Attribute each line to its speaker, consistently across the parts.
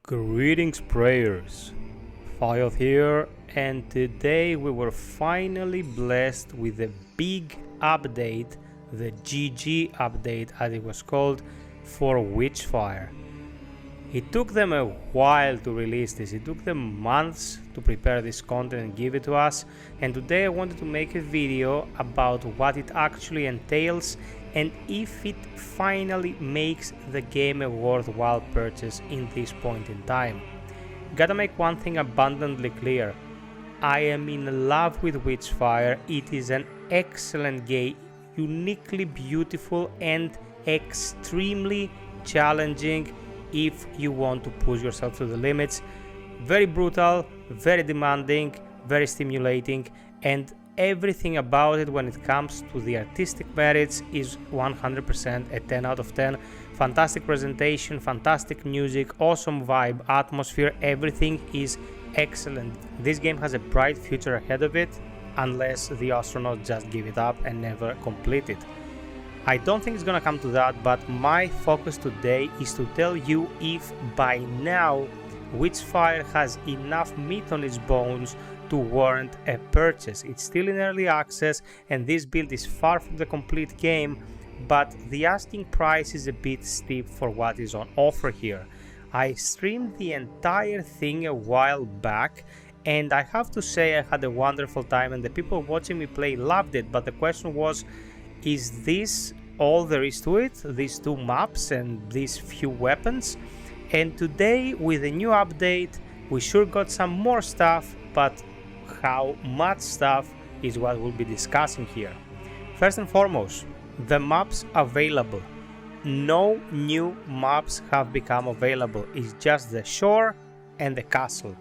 Speaker 1: Greetings prayers, FiOth here, and today we were finally blessed with a big update, the GG update as it was called, for Witchfire. It took them a while to release this, it took them months to prepare this content and give it to us, and today I wanted to make a video about what it actually entails and if it finally makes the game a worthwhile purchase in this point in time. Gotta make one thing abundantly clear, I am in love with Witchfire. It is an excellent game, uniquely beautiful and extremely challenging if you want to push yourself to the limits. Very brutal, very demanding, very stimulating, and everything about it when it comes to the artistic merits is 100% a 10 out of 10. Fantastic presentation, fantastic music, awesome vibe, atmosphere, everything is excellent. This game has a bright future ahead of it, unless the astronauts just give it up and never complete it. I don't think it's gonna come to that, but my focus today is to tell you if by now Witchfire has enough meat on its bones to warrant a purchase. It's still in early access and this build is far from the complete game, but the asking price is a bit steep for what is on offer here. I streamed the entire thing a while back and I have to say I had a wonderful time and the people watching me play loved it, but the question was, is this all there is to it? These two maps and these few weapons? And today with a new update we sure got some more stuff, but how much stuff is what we'll be discussing here. First and foremost, the maps available. No new maps have become available, it's just the shore and the castle.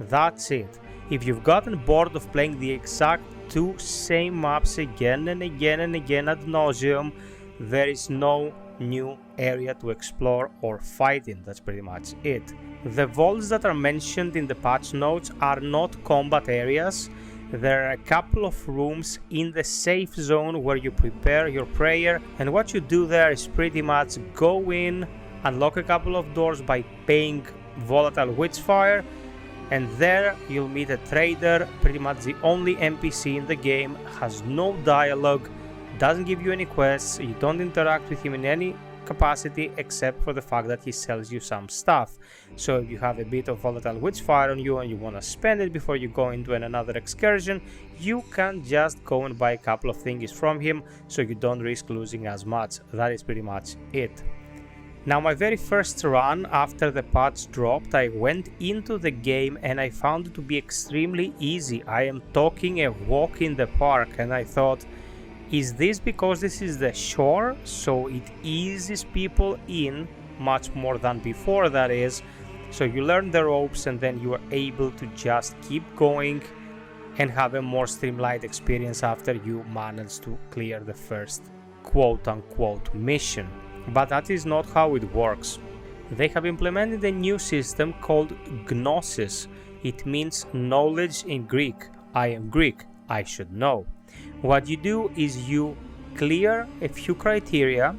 Speaker 1: That's it. If you've gotten bored of playing the exact two same maps again and again and again ad nauseum, there is no new area to explore or fight in. That's pretty much it. The vaults that are mentioned in the patch notes are not combat areas. There are a couple of rooms in the safe zone where you prepare your prayer, and what you do there is pretty much go in, unlock a couple of doors by paying volatile Witchfire, and there you'll meet a trader, pretty much the only NPC in the game, has no dialogue, doesn't give you any quests, you don't interact with him in any capacity except for the fact that he sells you some stuff. So if you have a bit of volatile Witchfire on you and you want to spend it before you go into another excursion, you can just go and buy a couple of things from him so you don't risk losing as much. That is pretty much it. Now, my very first run after the patch dropped, I went into the game and I found it to be extremely easy. I am talking a walk in the park, and I thought, is this because this is the shore, so it eases people in much more than before, that is, so you learn the ropes and then you are able to just keep going and have a more streamlined experience after you manage to clear the first quote-unquote mission. But that is not how it works. They have implemented a new system called Gnosis. It means knowledge in Greek. I am Greek, I should know. What you do is you clear a few criteria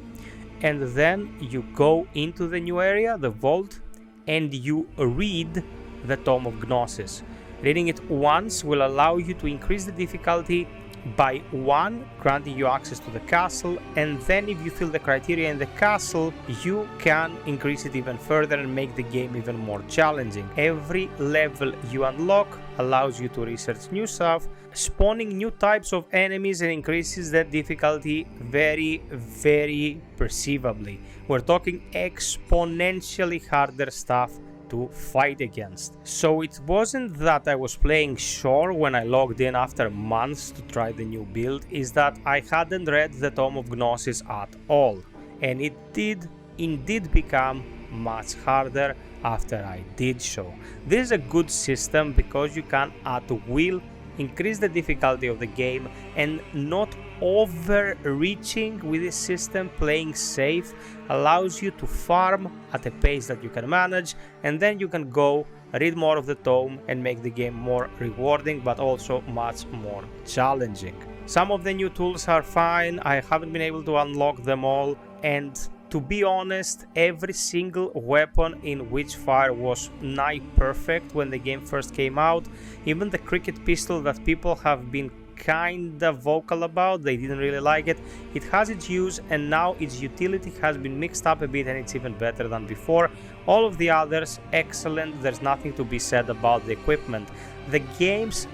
Speaker 1: and then you go into the new area, the vault, and you read the Tome of Gnosis. Reading it once will allow you to increase the difficulty by 1, granting you access to the castle, and then if you fill the criteria in the castle, you can increase it even further and make the game even more challenging. Every level you unlock allows you to research new stuff, spawning new types of enemies, and increases the difficulty very, very perceivably. We're talking exponentially harder stuff to fight against. So it wasn't that I was playing shore when I logged in after months to try the new build, is that I hadn't read the Tome of Gnosis at all, and it did indeed become much harder after I did so. This is a good system because you can at will increase the difficulty of the game and not overreaching with this system. Playing safe allows you to farm at a pace that you can manage, and then you can go read more of the tome and make the game more rewarding but also much more challenging. Some of the new tools are fine, I haven't been able to unlock them all, and To be honest, every single weapon in Witchfire was nigh perfect when the game first came out. Even the cricket pistol that people have been kinda vocal about, they didn't really like it. It has its use, and now its utility has been mixed up a bit and it's even better than before. All of the others, excellent, there's nothing to be said about the equipment. The game's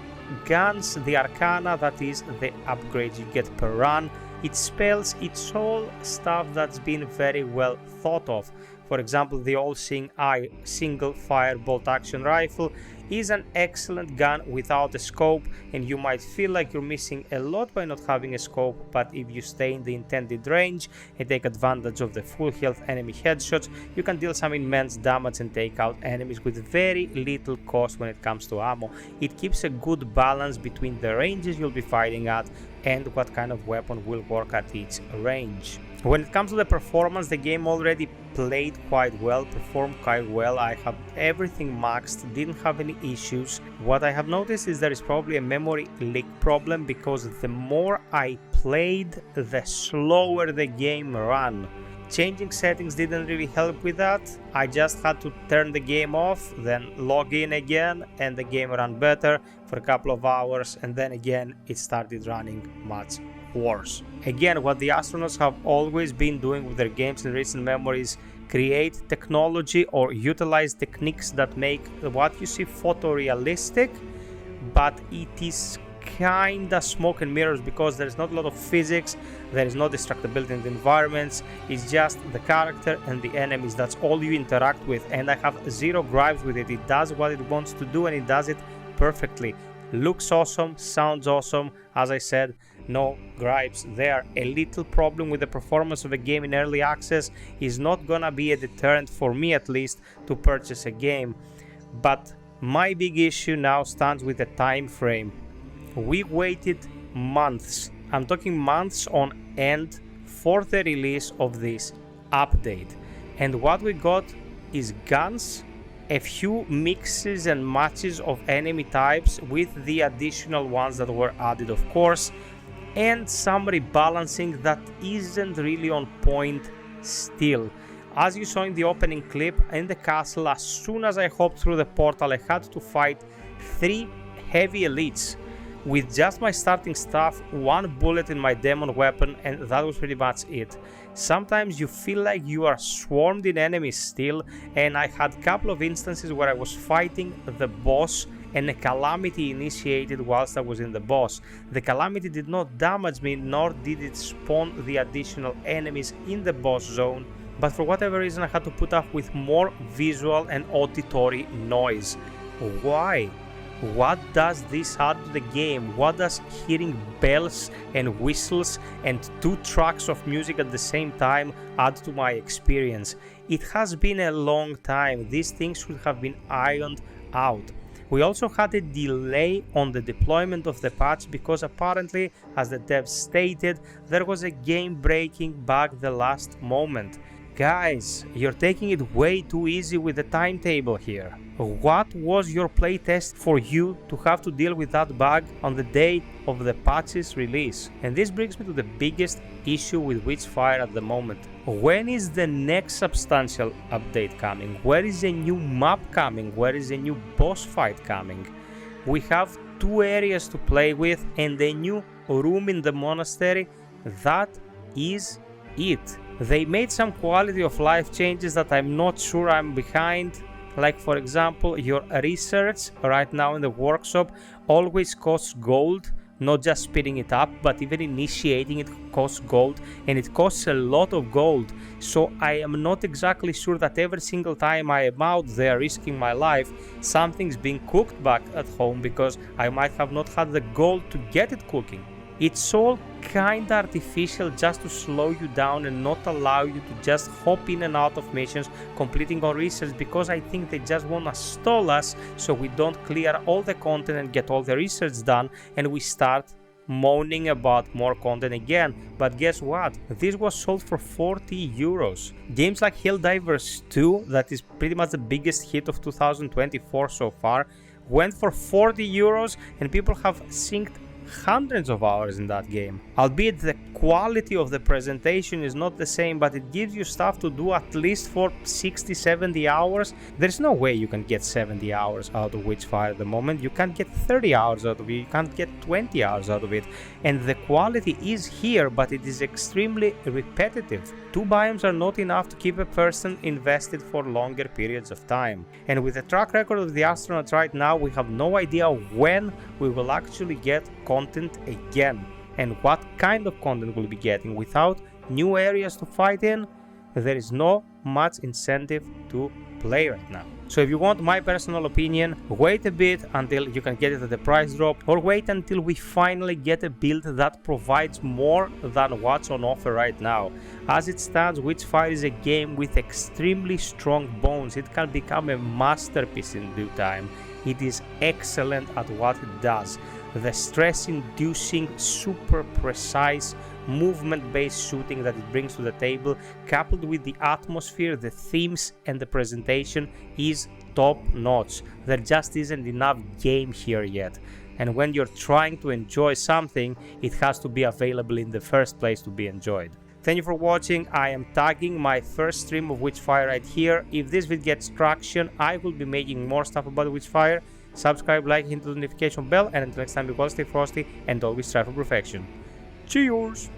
Speaker 1: guns, the arcana, that is the upgrades you get per run, its spells, it's all stuff that's been very well thought of. For example, the all-seeing eye single fire bolt action rifle is an excellent gun without a scope, and you might feel like you're missing a lot by not having a scope, but if you stay in the intended range and take advantage of the full health enemy headshots, you can deal some immense damage and take out enemies with very little cost when it comes to ammo. It keeps a good balance between the ranges you'll be fighting at and what kind of weapon will work at each range. When it comes to the performance, the game already played quite well, performed quite well. I have everything maxed, didn't have any issues. What I have noticed is there is probably a memory leak problem, because the more I played, the slower the game ran. Changing settings didn't really help with that. I just had to turn the game off, then log in again, and the game ran better for a couple of hours, and then again it started running much worse. Again, what the astronauts have always been doing with their games in recent memories, create technology or utilize techniques that make what you see photorealistic, but it is kinda smoke and mirrors, because there is not a lot of physics, there is no destructibility in the environments, it's just the character and the enemies, that's all you interact with, and I have zero gripes with it. It does what it wants to do and it does it perfectly. Looks awesome, sounds awesome, as I said, no gripes there. A little problem with the performance of a game in early access is not gonna be a deterrent, for me at least, to purchase a game, but my big issue now stands with the time frame. We waited months, I'm talking months on end, for the release of this update, and what we got is guns, a few mixes and matches of enemy types with the additional ones that were added, of course, and some rebalancing that isn't really on point still. As you saw in the opening clip, in the castle, as soon as I hopped through the portal, I had to fight 3 heavy elites with just my starting stuff, 1 bullet in my demon weapon, and that was pretty much it. Sometimes you feel like you are swarmed in enemies still, and I had a couple of instances where I was fighting the boss and a calamity initiated whilst I was in the boss. The calamity did not damage me, nor did it spawn the additional enemies in the boss zone, but for whatever reason I had to put up with more visual and auditory noise. Why? What does this add to the game? What does hearing bells and whistles and 2 tracks of music at the same time add to my experience? It has been a long time. These things should have been ironed out. We also had a delay on the deployment of the patch because apparently, as the devs stated, there was a game-breaking bug the last moment. Guys, you're taking it way too easy with the timetable here. What was your playtest for you to have to deal with that bug on the day of the patch's release? And this brings me to the biggest issue with Witchfire at the moment. When is the next substantial update coming? Where is a new map coming? Where is a new boss fight coming? We have 2 areas to play with and a new room in the monastery. That is it. They made some quality of life changes that I'm not sure I'm behind. Like, for example, your research right now in the workshop always costs gold, not just speeding it up, but even initiating it costs gold, and it costs a lot of gold. So I am not exactly sure that every single time I am out there risking my life, something's being cooked back at home, because I might have not had the gold to get it cooking. It's all kinda artificial just to slow you down and not allow you to just hop in and out of missions completing our research, because I think they just wanna stall us so we don't clear all the content and get all the research done, and we start moaning about more content again. But guess what? This was sold for 40 euros. Games like Helldivers 2, that is pretty much the biggest hit of 2024 so far, went for 40 euros, and people have synced hundreds of hours in that game. Albeit the quality of the presentation is not the same, but it gives you stuff to do at least for 60-70 hours. There's no way you can get 70 hours out of Witchfire at the moment. You can't get 30 hours out of it, you can't get 20 hours out of it. And the quality is here, but it is extremely repetitive. 2 biomes are not enough to keep a person invested for longer periods of time. And with the track record of the astronauts right now, we have no idea when we will actually get content again. And what kind of content we'll be getting. Without new areas to fight in, there is no much incentive to play right now. So if you want my personal opinion, wait a bit until you can get it at the price drop, or wait until we finally get a build that provides more than what's on offer right now. As it stands, Witchfire is a game with extremely strong bones. It can become a masterpiece in due time. It is excellent at what it does. The stress-inducing, super precise, movement-based shooting that it brings to the table, coupled with the atmosphere, the themes, and the presentation is top-notch. There just isn't enough game here yet. And when you're trying to enjoy something, it has to be available in the first place to be enjoyed. Thank you for watching. I am tagging my first stream of Witchfire right here. If this video gets traction, I will be making more stuff about Witchfire. Subscribe, like, hit the notification bell, and until next time, be well, stay frosty, and always strive for perfection. Cheers!